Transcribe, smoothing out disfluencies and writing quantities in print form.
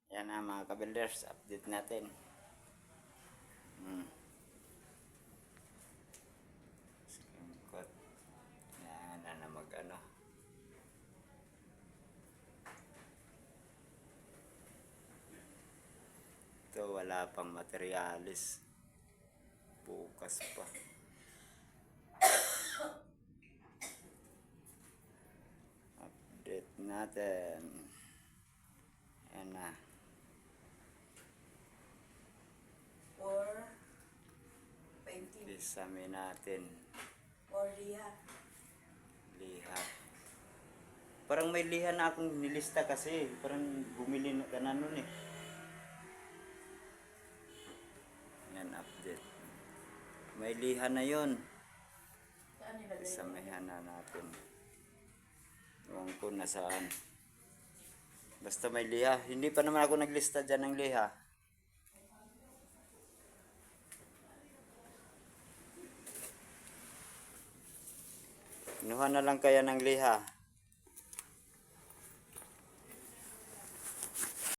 Yan na mga ka-builders, update natin. Screenshot. Yan na mag-ano. Ito wala pang materialis. Bukas pa. Update natin. Yan na. Or painting. Isami natin. Or liha. Liha. Parang may liha na akong nilista kasi. Parang bumili na ka na nun eh. Yan, update. May liha na yon. Saan nilagay? Isamihan na natin. Ewan ko nasaan. Basta may liha. Hindi pa naman ako naglista dyan ng liha. Kinuha na lang kaya ng liha.